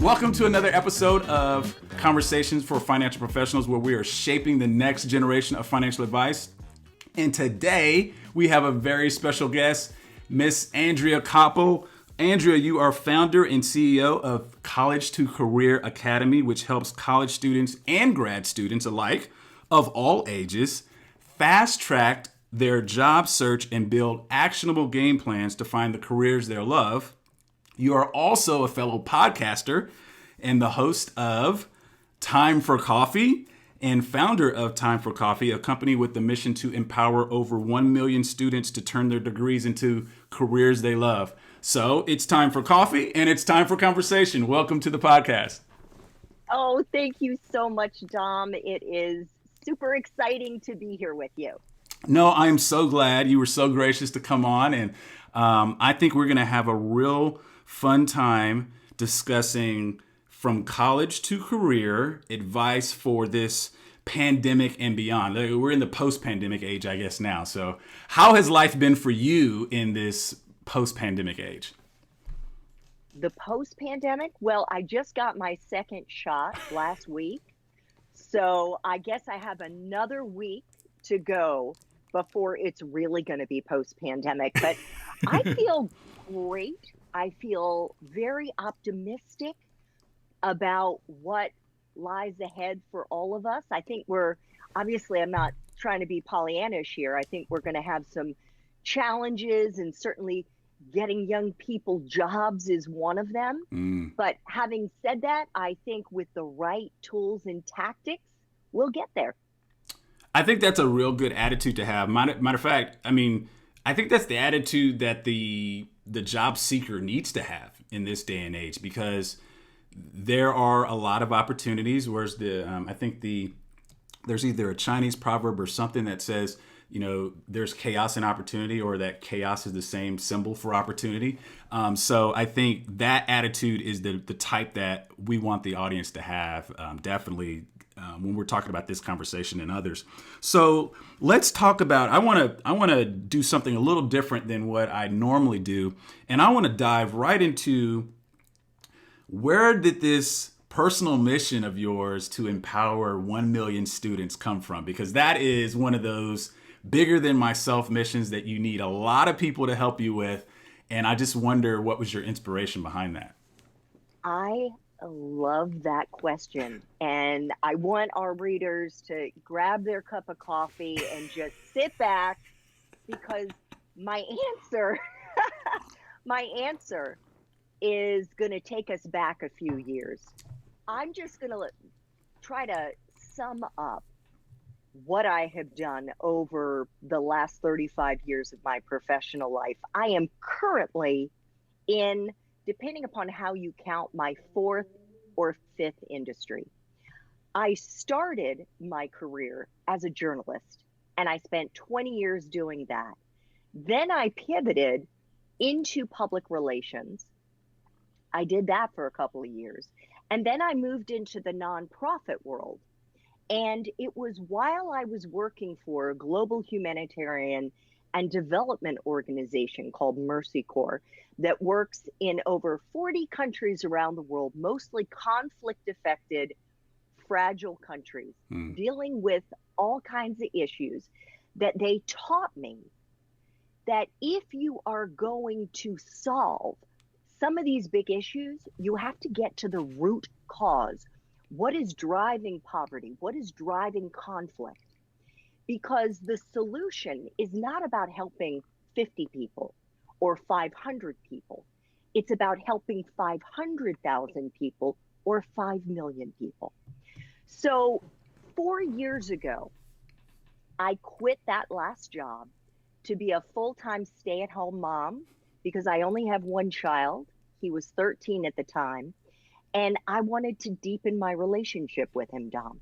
Welcome to another episode of Conversations for Financial Professionals, where we are shaping the next generation of financial advice. And today we have a very special guest, Miss Andrea Koppel. Andrea, you are founder and CEO of College to Career Academy, which helps college students and grad students alike of all ages fast-track their job search and build actionable game plans to find the careers they love. You are also a fellow podcaster and the host of Time for Coffee and founder of Time for Coffee, a company with the mission to empower over 1 million students to turn their degrees into careers they love. So it's time for coffee and it's time for conversation. Welcome to the podcast. Oh, thank you so much, Dom. It is super exciting to be here with you. No, I am so glad you were so gracious to come on. And I think we're going to have a real fun time discussing from college to career advice for this pandemic and beyond. We're in the post-pandemic age, I guess, now. So how has life been for you in this post-pandemic age? The post-pandemic? Well, I just got my second shot last week. So I guess I have another week to go before it's really going to be post-pandemic. But I feel great. I feel very optimistic about what lies ahead for all of us. I think obviously, I'm not trying to be Pollyannish here. I think we're going to have some challenges, and certainly getting young people jobs is one of them. But having said that, I think with the right tools and tactics, we'll get there. I think that's a real good attitude to have. Matter of fact, I think that's the attitude that the job seeker needs to have in this day and age, because there are a lot of opportunities. Whereas there's either a Chinese proverb or something that says, there's chaos and opportunity, or that chaos is the same symbol for opportunity. So I think that attitude is the type that we want the audience to have, definitely when we're talking about this conversation and others. So let's talk about, I want to do something a little different than what I normally do. And I want to dive right into, where did this personal mission of yours to empower 1 million students come from? Because that is one of those bigger than myself missions that you need a lot of people to help you with. And I just wonder, what was your inspiration behind that? I love that question. And I want our readers to grab their cup of coffee and just sit back, because my answer is going to take us back a few years. I'm just going to try to sum up what I have done over the last 35 years of my professional life. I am currently in, depending upon how you count, my fourth or fifth industry. I started my career as a journalist, and I spent 20 years doing that. Then I pivoted into public relations. I did that for a couple of years. And then I moved into the nonprofit world. And it was while I was working for a global humanitarian and development organization called Mercy Corps that works in over 40 countries around the world, mostly conflict-affected, fragile countries, dealing with all kinds of issues, that they taught me that if you are going to solve some of these big issues, you have to get to the root cause. What is driving poverty? What is driving conflict? Because the solution is not about helping 50 people or 500 people. It's about helping 500,000 people or 5 million people. So 4 years ago, I quit that last job to be a full-time stay-at-home mom, because I only have one child. He was 13 at the time. And I wanted to deepen my relationship with him, Dom.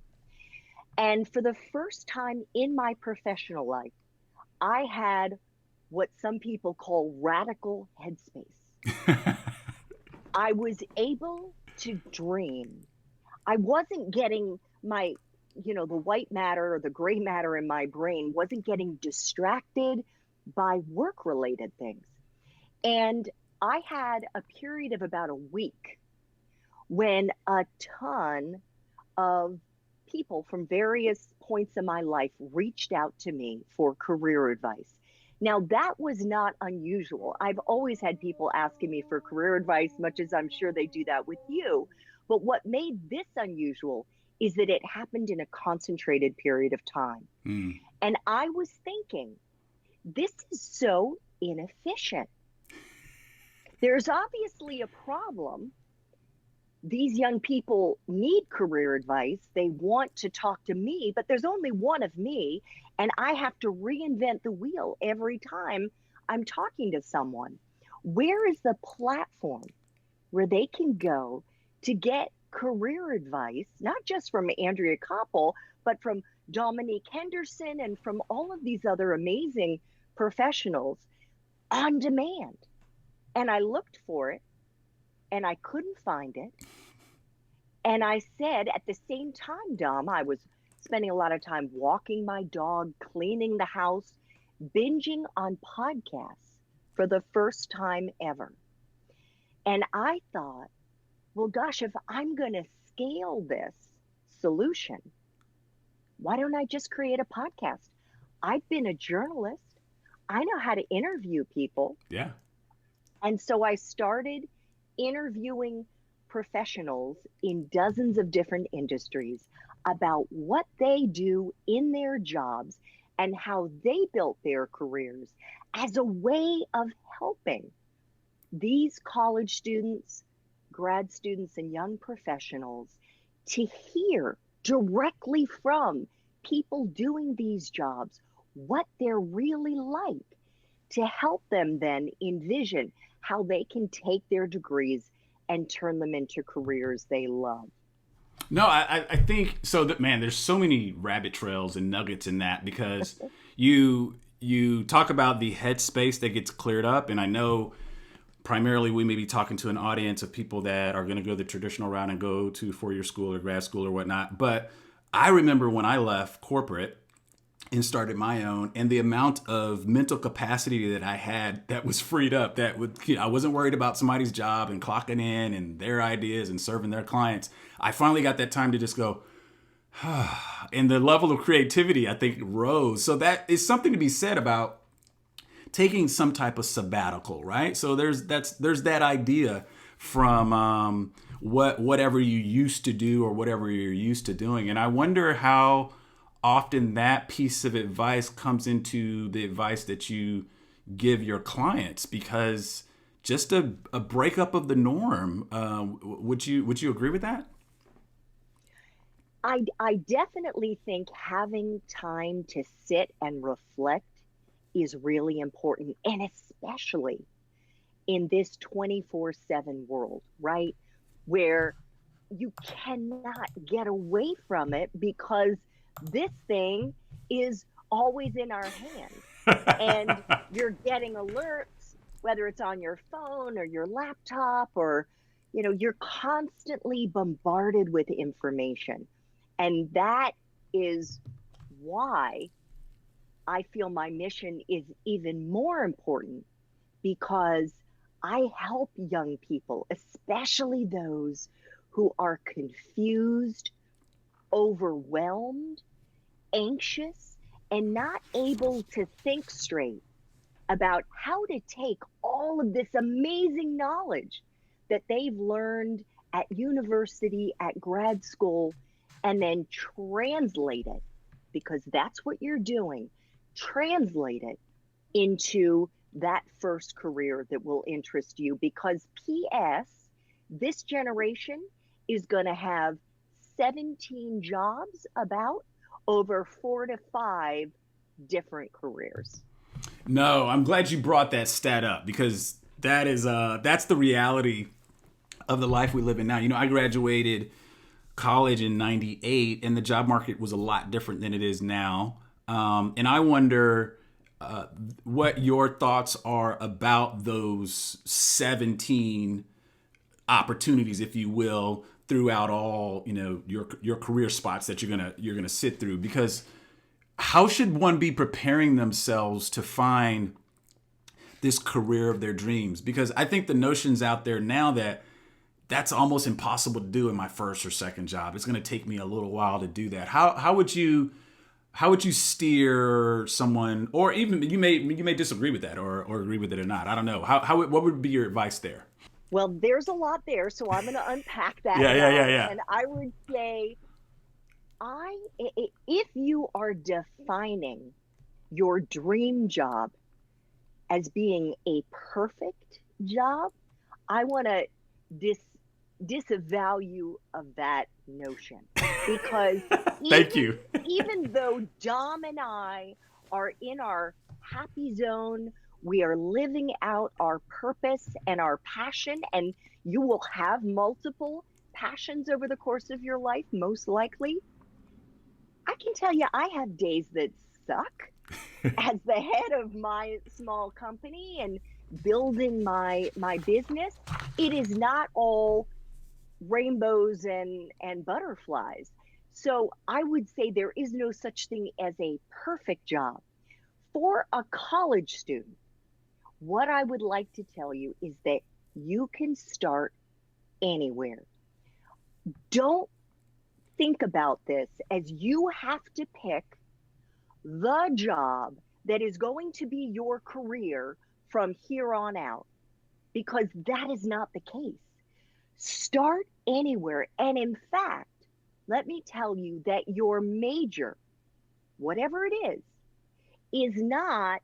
And for the first time in my professional life, I had what some people call radical headspace. I was able to dream. I wasn't getting my, the white matter or the gray matter in my brain wasn't getting distracted by work-related things. And I had a period of about a week when a ton of people from various points in my life reached out to me for career advice. Now, that was not unusual. I've always had people asking me for career advice, much as I'm sure they do that with you. But what made this unusual is that it happened in a concentrated period of time. Mm. And I was thinking, this is so inefficient. There's obviously a problem. These young people need career advice. They want to talk to me, but there's only one of me, and I have to reinvent the wheel every time I'm talking to someone. Where is the platform where they can go to get career advice, not just from Andrea Koppel, but from Dominique Henderson and from all of these other amazing professionals on demand? And I looked for it and I couldn't find it. And I said, at the same time, Dom, I was spending a lot of time walking my dog, cleaning the house, binging on podcasts for the first time ever. And I thought, well, gosh, if I'm going to scale this solution, why don't I just create a podcast? I've been a journalist. I know how to interview people. Yeah. And so I started interviewing professionals in dozens of different industries about what they do in their jobs and how they built their careers as a way of helping these college students, grad students, and young professionals to hear directly from people doing these jobs what they're really like, to help them then envision how they can take their degrees and turn them into careers they love. No, I think so. That, man, there's so many rabbit trails and nuggets in that, because you talk about the headspace that gets cleared up, and I know primarily we may be talking to an audience of people that are going to go the traditional route and go to four-year school or grad school or whatnot. But I remember when I left corporate and started my own, and the amount of mental capacity that I had that was freed up, that would, I wasn't worried about somebody's job and clocking in and their ideas and serving their clients. I finally got that time to just go, and the level of creativity, I think, rose. So that is something to be said about taking some type of sabbatical, right? So there's that idea from whatever you used to do or whatever you're used to doing. And I wonder how often that piece of advice comes into the advice that you give your clients, because just a breakup of the norm. Would you agree with that? I definitely think having time to sit and reflect is really important, and especially in this 24/7 world, right? Where you cannot get away from it because this thing is always in our hands. And you're getting alerts, whether it's on your phone or your laptop, or you're constantly bombarded with information. And that is why I feel my mission is even more important, because I help young people, especially those who are confused, overwhelmed, anxious, and not able to think straight about how to take all of this amazing knowledge that they've learned at university, at grad school, and then translate it, because that's what you're doing. Translate it into that first career that will interest you, because P.S., this generation is going to have 17 jobs about over 4 to 5 different careers. No, I'm glad you brought that stat up, because that's the reality of the life we live in now. I graduated college in 98, and the job market was a lot different than it is now. And I wonder what your thoughts are about those 17 opportunities, if you will, throughout all your career spots that you're gonna sit through. Because how should one be preparing themselves to find this career of their dreams? Because I think the notion's out there now that that's almost impossible to do in my first or second job. It's going to take me a little while to do that. How would you steer someone, or even you may disagree with that, or agree with it or not? I don't know. What would be your advice there? Well, there's a lot there, so I'm going to unpack that Yeah, yeah, yeah, now. yeah. And I would say, if you are defining your dream job as being a perfect job, I want to dis disavow you of that notion, because Thank even you. even though Dom and I are in our happy zone, we are living out our purpose and our passion, and you will have multiple passions over the course of your life, most likely. I can tell you, I have days that suck as the head of my small company and building my business. It is not all rainbows and butterflies. So I would say there is no such thing as a perfect job. For a college student, what I would like to tell you is that you can start anywhere. Don't think about this as you have to pick the job that is going to be your career from here on out, because that is not the case. Start anywhere. And in fact, let me tell you that your major, whatever it is not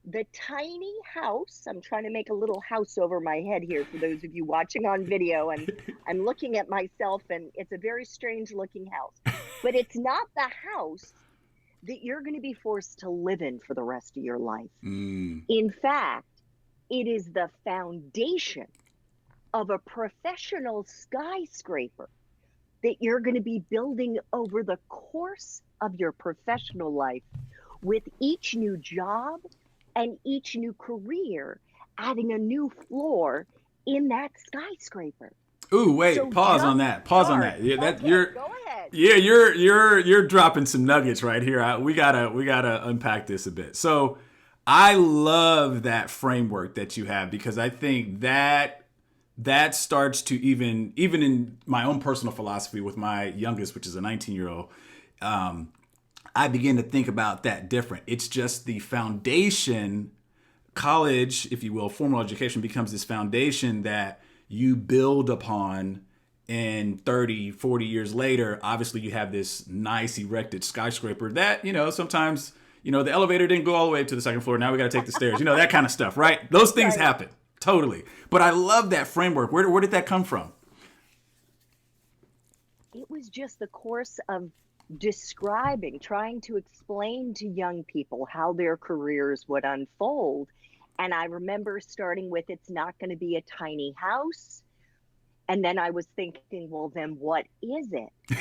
the tiny house. I'm trying to make a little house over my head here for those of you watching on video. And I'm looking at myself, and it's a very strange looking house. But it's not the house that you're going to be forced to live in for the rest of your life. Mm. In fact, it is the foundation of a professional skyscraper that you're going to be building over the course of your professional life, with each new job and each new career adding a new floor in that skyscraper. Ooh, wait, So pause on just that. Pause on start. that. Yeah, that Okay, you're go ahead. yeah, you're dropping some nuggets right here. We gotta unpack this a bit. So I love that framework that you have, because I think that starts to, even in my own personal philosophy with my youngest, which is a 19-year-old, I begin to think about that different. It's just the foundation. College, if you will, formal education becomes this foundation that you build upon, and 30, 40 years later, obviously you have this nice erected skyscraper that, sometimes, the elevator didn't go all the way to the second floor. Now we got to take the stairs, that kind of stuff, right? Those things Right. happen. Totally. But I love that framework. Where did that come from? It was just the course of describing, trying to explain to young people how their careers would unfold. And I remember starting with, it's not going to be a tiny house. And then I was thinking, well, then what is it?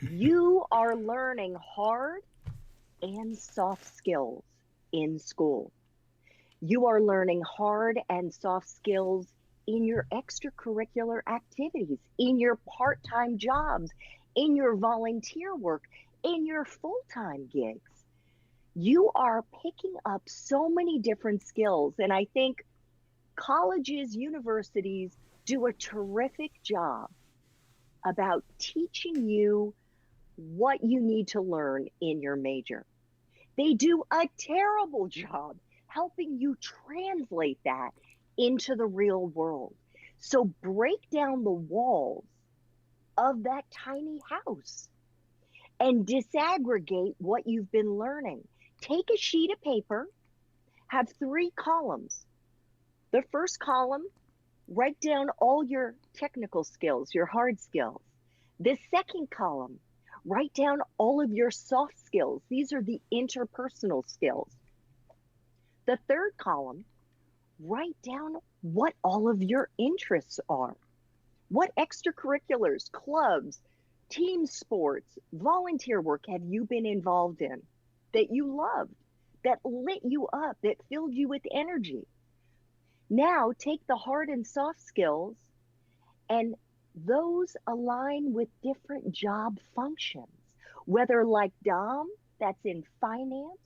You are learning hard and soft skills in school. You are learning hard and soft skills in your extracurricular activities, in your part time jobs, in your volunteer work, in your full time gigs. You are picking up so many different skills. And I think colleges, universities do a terrific job about teaching you what you need to learn in your major. They do a terrible job helping you translate that into the real world. So break down the walls of that tiny house and disaggregate what you've been learning. Take a sheet of paper, have 3 columns. The first column, write down all your technical skills, your hard skills. The second column, write down all of your soft skills. These are the interpersonal skills. The third column, write down what all of your interests are. What extracurriculars, clubs, team sports, volunteer work have you been involved in that you loved, that lit you up, that filled you with energy? Now take the hard and soft skills, and those align with different job functions, whether like Dom, that's in finance,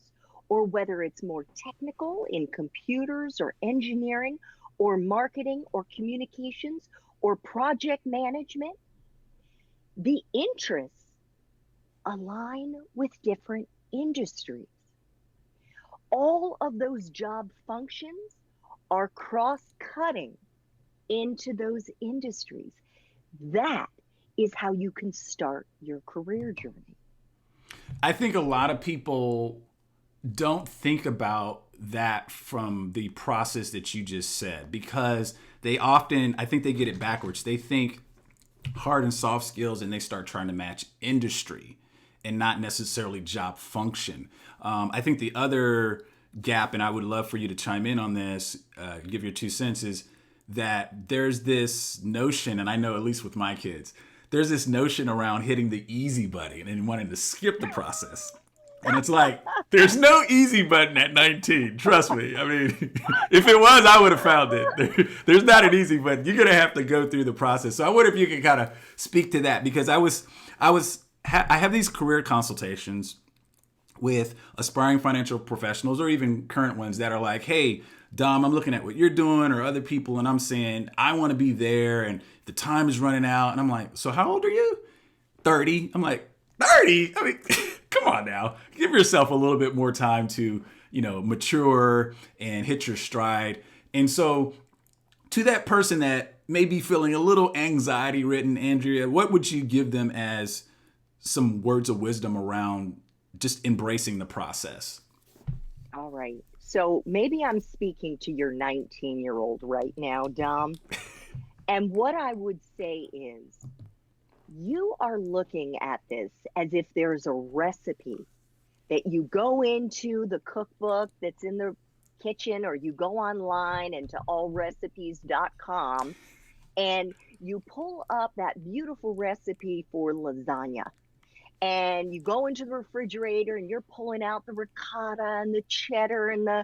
or whether it's more technical in computers or engineering or marketing or communications, or project management, the interests align with different industries. All of those job functions are cross-cutting into those industries. That is how you can start your career journey. I think a lot of people don't think about that from the process that you just said, because they often, I think they get it backwards. They think hard and soft skills and they start trying to match industry and not necessarily job function. I think the other gap, and I would love for you to chime in on this, give your 2 cents, is that there's this notion, and I know at least with my kids, there's this notion around hitting the easy button and wanting to skip the process. And it's like, there's no easy button at 19. Trust me. I mean, if it was, I would have found it. There's not an easy button. You're going to have to go through the process. So I wonder if you can kind of speak to that, because I have these career consultations with aspiring financial professionals or even current ones that are like, hey, Dom, I'm looking at what you're doing or other people, and I'm saying, I want to be there, and the time is running out. And I'm like, so how old are you? 30. I'm like, 30? I mean, come on now. Give yourself a little bit more time to, mature and hit your stride. And so to that person that may be feeling a little anxiety ridden, Andrea, what would you give them as some words of wisdom around just embracing the process? All right. So maybe I'm speaking to your 19-year-old right now, Dom. And what I would say is, you are looking at this as if there's a recipe that you go into the cookbook that's in the kitchen, or you go online and to allrecipes.com and you pull up that beautiful recipe for lasagna. And you go into the refrigerator and you're pulling out the ricotta and the cheddar and the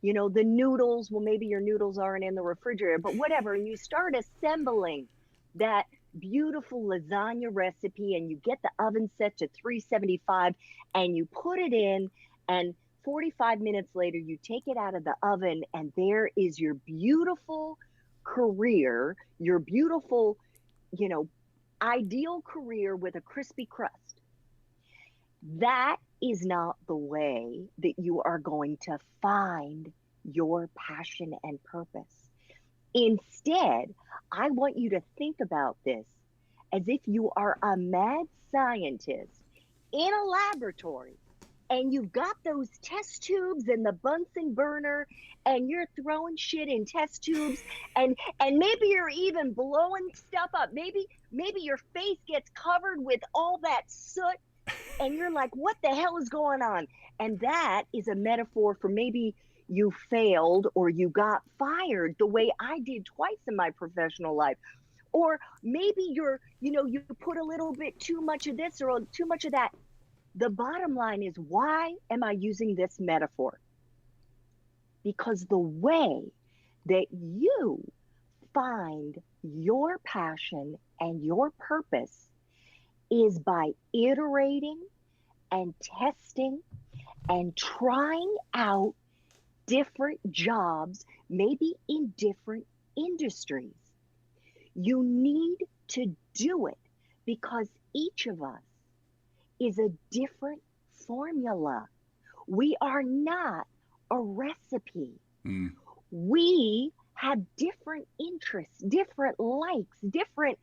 noodles. Well, maybe your noodles aren't in the refrigerator, but whatever. And you start assembling that beautiful lasagna recipe, and you get the oven set to 375 and you put it in, and 45 minutes later, you take it out of the oven, and there is your beautiful career, your beautiful, ideal career with a crispy crust. That is not the way that you are going to find your passion and purpose. Instead, I want you to think about this as if you are a mad scientist in a laboratory, and you've got those test tubes and the Bunsen burner, and you're throwing shit in test tubes, and maybe you're even blowing stuff up. Maybe your face gets covered with all that soot, and you're like, what the hell is going on? And that is a metaphor for maybe you failed or you got fired, the way I did twice in my professional life. Or maybe you put a little bit too much of this or too much of that. The bottom line is, why am I using this metaphor? Because the way that you find your passion and your purpose is by iterating and testing and trying out different jobs, maybe in different industries. You need to do it because each of us is a different formula. We are not a recipe. We have different interests, different likes, different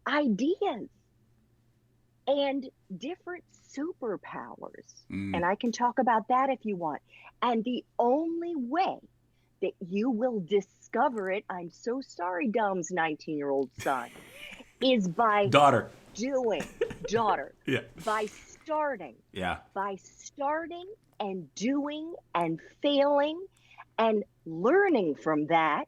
ideas, and different superpowers. And I can talk about that if you want. And the only way that you will discover it, I'm so sorry, Dom's 19-year-old son, is by daughter, yeah, by starting and doing and failing and learning from that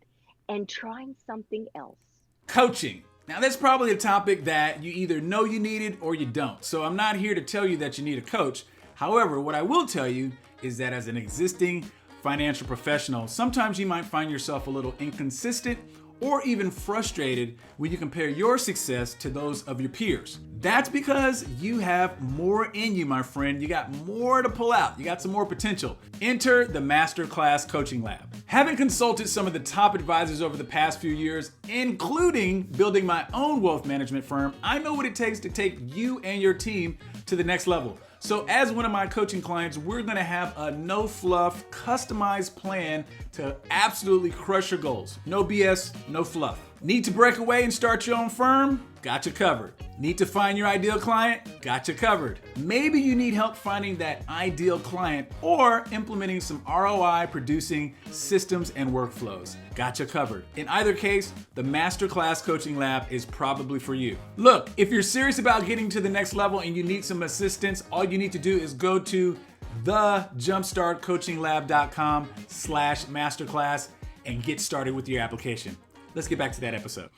and trying something else. Coaching. Now, that's probably a topic that you either know you need it or you don't. So I'm not here to tell you that you need a coach. However, what I will tell you is that as an existing financial professional, sometimes you might find yourself a little inconsistent or even frustrated when you compare your success to those of your peers. That's because you have more in you, my friend. You got more to pull out. You got some more potential. Enter the Masterclass Coaching Lab. Having consulted some of the top advisors over the past few years, including building my own wealth management firm, I know what it takes to take you and your team to the next level. So as one of my coaching clients, we're gonna have a no fluff, customized plan to absolutely crush your goals. No BS, no fluff. Need to break away and start your own firm? Got you covered. Need to find your ideal client? Got you covered. Maybe you need help finding that ideal client or implementing some ROI producing systems and workflows. Got you covered. In either case, the Masterclass Coaching Lab is probably for you. Look, if you're serious about getting to the next level and you need some assistance, all you need to do is go to thejumpstartcoachinglab.com/masterclass and get started with your application. Let's get back to that episode.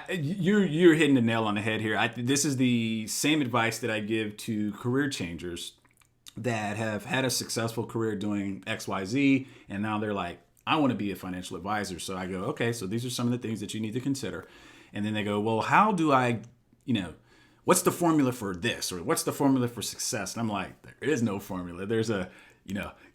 You're hitting the nail on the head here. This is the same advice that I give to career changers that have had a successful career doing XYZ, and now they're like, I want to be a financial advisor. So I go, okay, so these are some of the things that you need to consider. And then they go, well, how do I, what's the formula for this? Or what's the formula for success? And I'm like, there is no formula. There's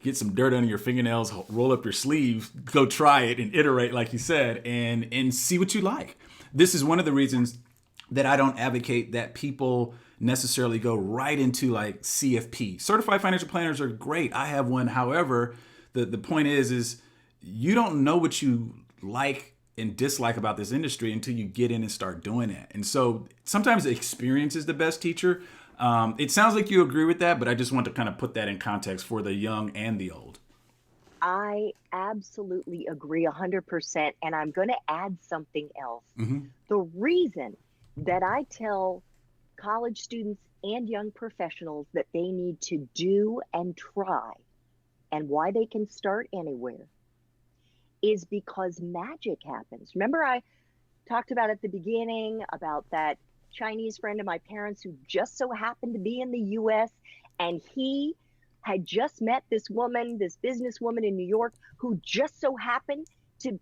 get some dirt under your fingernails, roll up your sleeves, go try it and iterate, like you said, and see what you like. This is one of the reasons that I don't advocate that people necessarily go right into like CFP. Certified financial planners are great. I have one. However, the point is you don't know what you like and dislike about this industry until you get in and start doing it. And so sometimes experience is the best teacher. It sounds like you agree with that, but I just want to kind of put that in context for the young and the old. I absolutely agree 100%. And I'm going to add something else. Mm-hmm. The reason that I tell college students and young professionals that they need to do and try, and why they can start anywhere, is because magic happens. Remember, I talked about at the beginning about that Chinese friend of my parents who just so happened to be in the US, and he had just met this woman, this businesswoman in New York, who just so happened to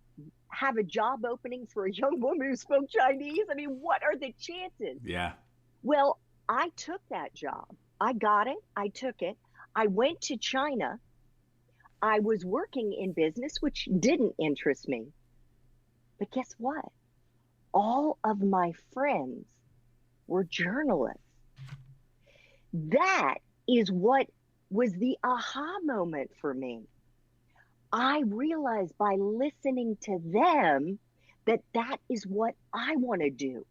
have a job opening for a young woman who spoke Chinese. I mean, what are the chances? Yeah. Well, I took that job. I got it. I took it. I went to China. I was working in business, which didn't interest me. But guess what? All of my friends were journalists. That is what was the aha moment for me. I realized by listening to them that that is what I want to do.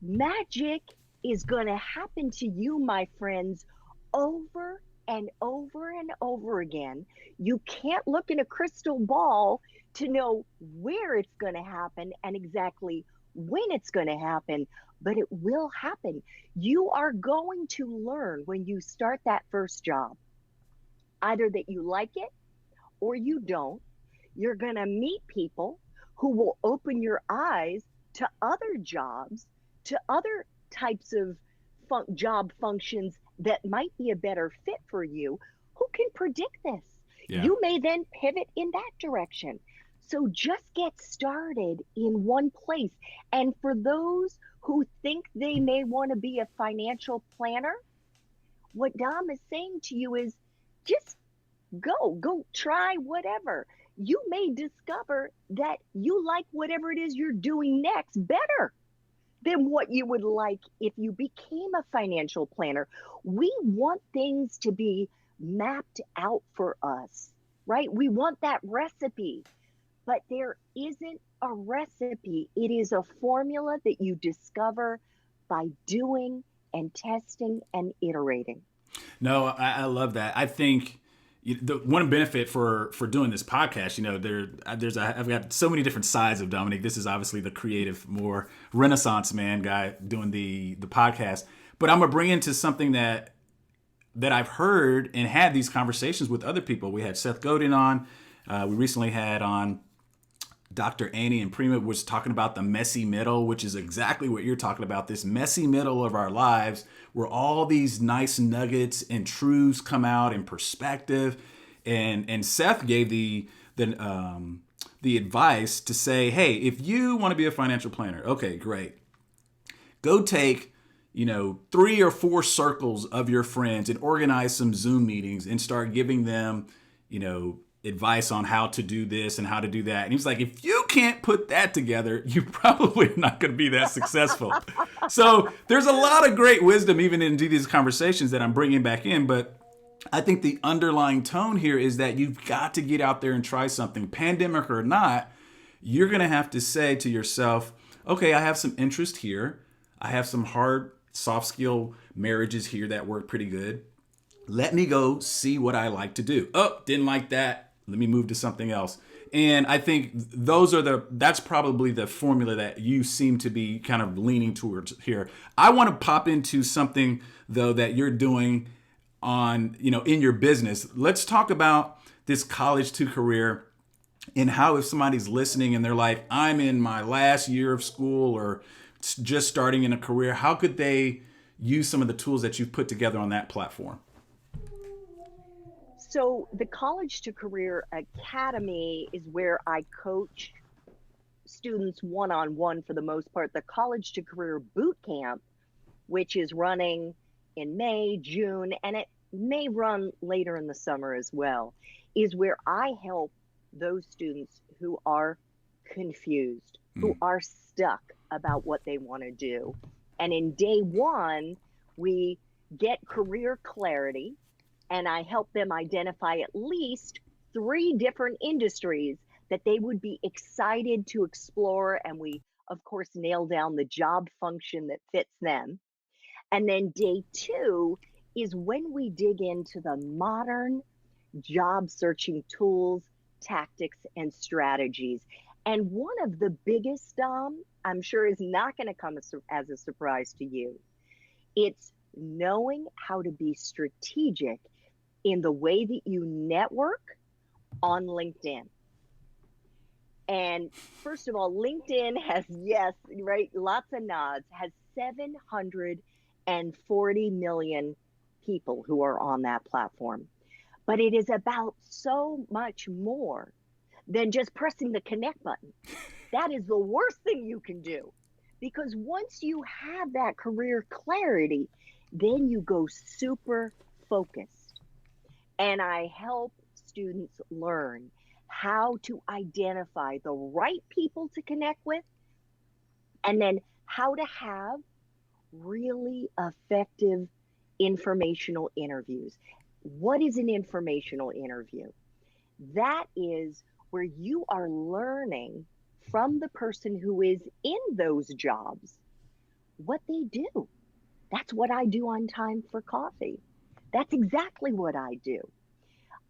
Magic is going to happen to you, my friends, over and over and over again. You can't look in a crystal ball to know where it's going to happen and exactly when it's going to happen, but it will happen. You are going to learn when you start that first job, either that you like it or you don't. You're going to meet people who will open your eyes to other jobs, to other types of job functions that might be a better fit for you. Who can predict this? Yeah. You may then pivot in that direction. So just get started in one place. And for those who think they may want to be a financial planner, what Dom is saying to you is just go try whatever. You may discover that you like whatever it is you're doing next better than what you would like if you became a financial planner. We want things to be mapped out for us, right? We want that recipe, but there isn't a recipe. It is a formula that you discover by doing and testing and iterating. No, I love that. I think the one benefit for doing this podcast, I've got so many different sides of Dominique. This is obviously the creative, more Renaissance man guy doing the podcast. But I'm gonna bring into something that I've heard and had these conversations with other people. We had Seth Godin on. We recently had on Dr. Annie and Prima was talking about the messy middle, which is exactly what you're talking about. This messy middle of our lives where all these nice nuggets and truths come out in perspective. And Seth gave the the advice to say, hey, if you want to be a financial planner, okay, great. Go take, 3 or 4 circles of your friends and organize some Zoom meetings and start giving them, advice on how to do this and how to do that. And he was like, if you can't put that together, you're probably not going to be that successful. So there's a lot of great wisdom even in these conversations that I'm bringing back in. But I think the underlying tone here is that you've got to get out there and try something. Pandemic or not, you're going to have to say to yourself, okay, I have some interest here. I have some hard soft skill marriages here that work pretty good. Let me go see what I like to do. Oh, didn't like that. Let me move to something else. And I think that's probably the formula that you seem to be kind of leaning towards here. I want to pop into something though that you're doing on, in your business. Let's talk about this college to career and how if somebody's listening and they're like, I'm in my last year of school or just starting in a career, how could they use some of the tools that you've put together on that platform? So the College to Career Academy is where I coach students one-on-one for the most part. The College to Career Boot Camp, which is running in May, June, and it may run later in the summer as well, is where I help those students who are confused, who are stuck about what they want to do. And in day one, we get career clarity, and I help them identify at least 3 different industries that they would be excited to explore. And we, of course, nail down the job function that fits them. And then day 2 is when we dig into the modern job searching tools, tactics, and strategies. And one of the biggest, I'm sure is not going to come as a surprise to you. It's knowing how to be strategic in the way that you network on LinkedIn. And first of all, LinkedIn has, yes, right, lots of nods, has 740 million people who are on that platform. But it is about so much more than just pressing the connect button. That is the worst thing you can do, because once you have that career clarity, then you go super focused. And I help students learn how to identify the right people to connect with, and then how to have really effective informational interviews. What is an informational interview? That is where you are learning from the person who is in those jobs what they do. That's what I do on Time for Coffee. That's exactly what I do.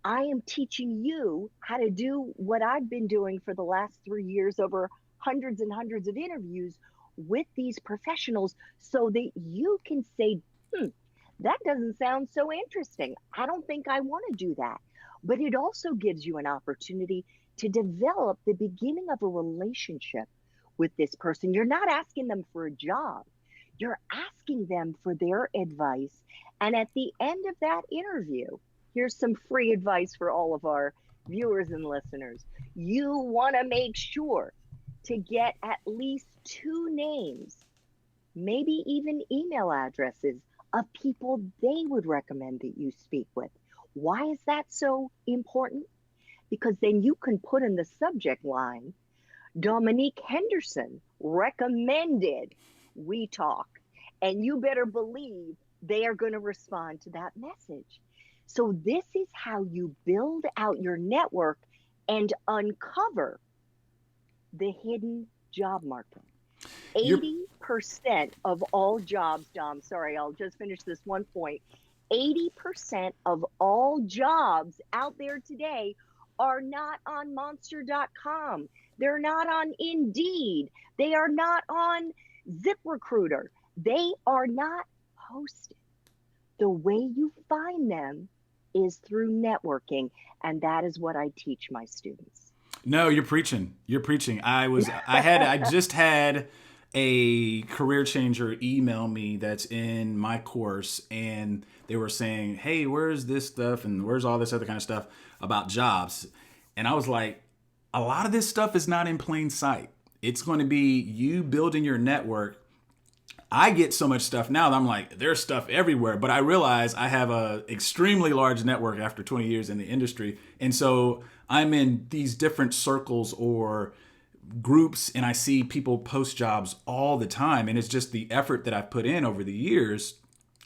I am teaching you how to do what I've been doing for the last 3 years, over hundreds and hundreds of interviews with these professionals, so that you can say, that doesn't sound so interesting. I don't think I want to do that. But it also gives you an opportunity to develop the beginning of a relationship with this person. You're not asking them for a job. You're asking them for their advice. And at the end of that interview, here's some free advice for all of our viewers and listeners. You want to make sure to get at least 2 names, maybe even email addresses of people they would recommend that you speak with. Why is that so important? Because then you can put in the subject line, Dominique Henderson recommended we talk. And you better believe they are going to respond to that message. So this is how you build out your network and uncover the hidden job market. 80% of all jobs, Dom, sorry, I'll just finish this one point. 80% of all jobs out there today are not on monster.com. They're not on Indeed. They are not on ZipRecruiter. They are not posted. The way you find them is through networking, and that is what I teach my students. No, you're preaching. You're preaching. I just had a career changer email me that's in my course, and they were saying, hey, where's this stuff and where's all this other kind of stuff about jobs? And I was like, a lot of this stuff is not in plain sight. It's going to be you building your network. I get so much stuff now that I'm like, there's stuff everywhere, but I realize I have a extremely large network after 20 years in the industry. And so I'm in these different circles or groups and I see people post jobs all the time. And it's just the effort that I've put in over the years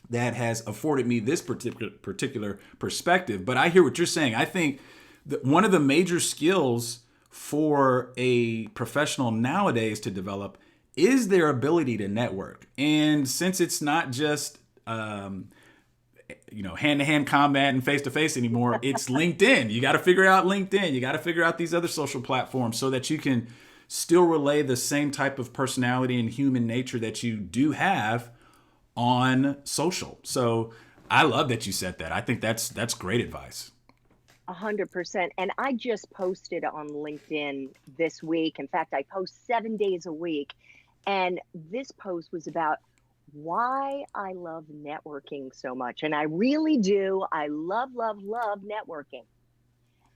that has afforded me this particular perspective. But I hear what you're saying. I think that one of the major skills for a professional nowadays to develop is their ability to network. And since it's not just hand-to-hand combat and face-to-face anymore, it's LinkedIn. You got to figure out LinkedIn. You got to figure out these other social platforms so that you can still relay the same type of personality and human nature that you do have on social. So I love that you said that. I think that's great advice. 100%. And I just posted on LinkedIn this week. In fact, I post 7 days a week. And this post was about why I love networking so much. And I really do. I love, love, love networking.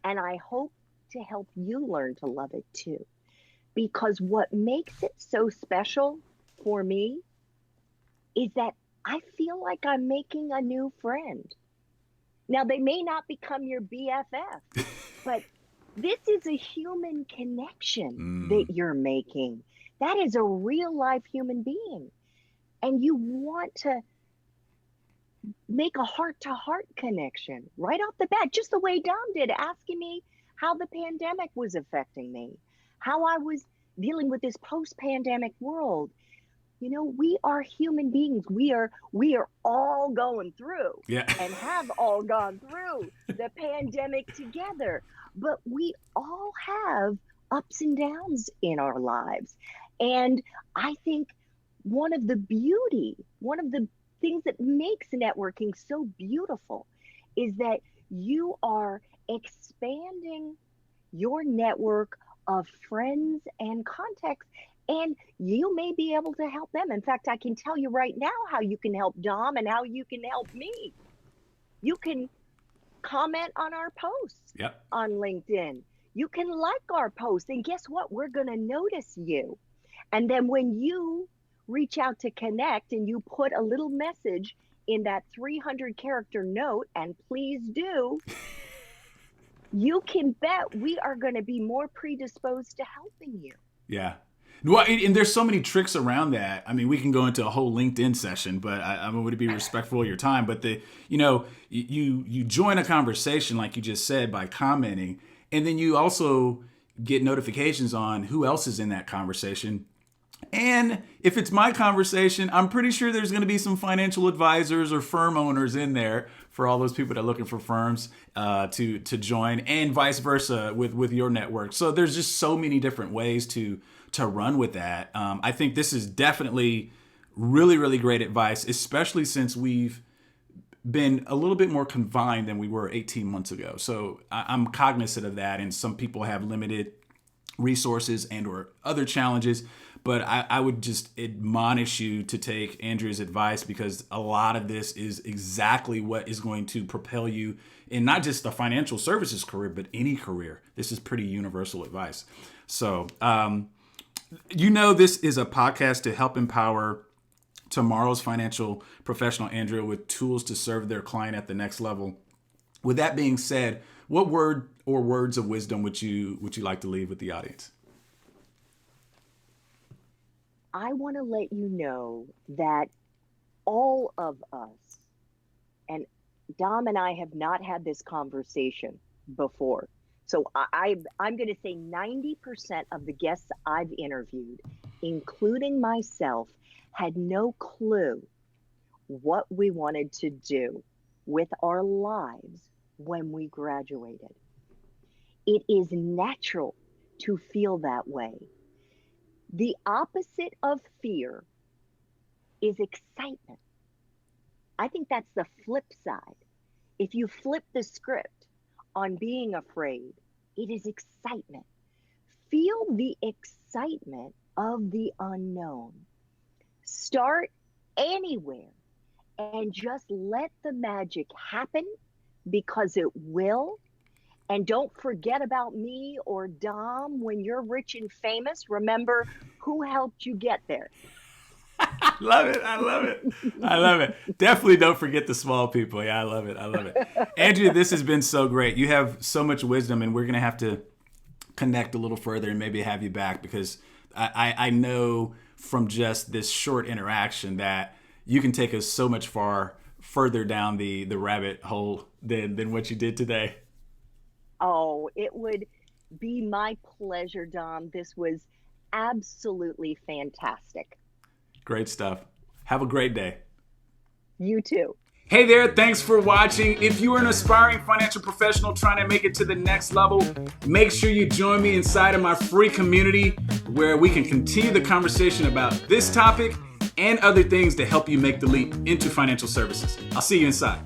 And I hope to help you learn to love it too. Because what makes it so special for me is that I feel like I'm making a new friend. Now, they may not become your BFF, but this is a human connection that you're making. That is a real life human being. And you want to make a heart to heart connection right off the bat, just the way Dom did, asking me how the pandemic was affecting me, how I was dealing with this post pandemic world. You know, we are human beings. We are all going through and have all gone through the pandemic together. But we all have ups and downs in our lives. And I think one of the things that makes networking so beautiful is that you are expanding your network of friends and contacts, and you may be able to help them. In fact, I can tell you right now how you can help Dom and how you can help me. You can comment on our posts on LinkedIn. You can like our posts, and guess what? We're going to notice you. And then when you reach out to connect and you put a little message in that 300 character note, and please do, you can bet we are going to be more predisposed to helping you. Yeah. Well, and there's so many tricks around that. I mean, we can go into a whole LinkedIn session, but I'm going to be respectful of your time. But you join a conversation, like you just said, by commenting, and then you also get notifications on who else is in that conversation. And if it's my conversation, I'm pretty sure there's going to be some financial advisors or firm owners in there for all those people that are looking for firms to join, and vice versa with your network. So there's just so many different ways to run with that. I think this is definitely really, really great advice, especially since we've been a little bit more confined than we were 18 months ago. So I'm cognizant of that, and some people have limited resources and or other challenges. But I would just admonish you to take Andrea's advice, because a lot of this is exactly what is going to propel you in not just the financial services career, but any career. This is pretty universal advice. So, this is a podcast to help empower tomorrow's financial professional, Andrea, with tools to serve their client at the next level. With that being said, what word or words of wisdom would you like to leave with the audience? I want to let you know that all of us, and Dom and I have not had this conversation before. So I'm going to say 90% of the guests I've interviewed, including myself, had no clue what we wanted to do with our lives when we graduated. It is natural to feel that way. The opposite of fear is excitement. I think that's the flip side. If you flip the script on being afraid, it is excitement. Feel the excitement of the unknown. Start anywhere and just let the magic happen, because it will. And don't forget about me or Dom when you're rich and famous. Remember who helped you get there. I love it. I love it. I love it. Definitely don't forget the small people. Yeah, I love it. I love it. Andrea, this has been so great. You have so much wisdom, and we're going to have to connect a little further and maybe have you back, because I know from just this short interaction that you can take us so much further down the rabbit hole than what you did today. Oh, it would be my pleasure, Dom. This was absolutely fantastic. Great stuff. Have a great day. You too. Hey there, thanks for watching. If you are an aspiring financial professional trying to make it to the next level, make sure you join me inside of my free community where we can continue the conversation about this topic and other things to help you make the leap into financial services. I'll see you inside.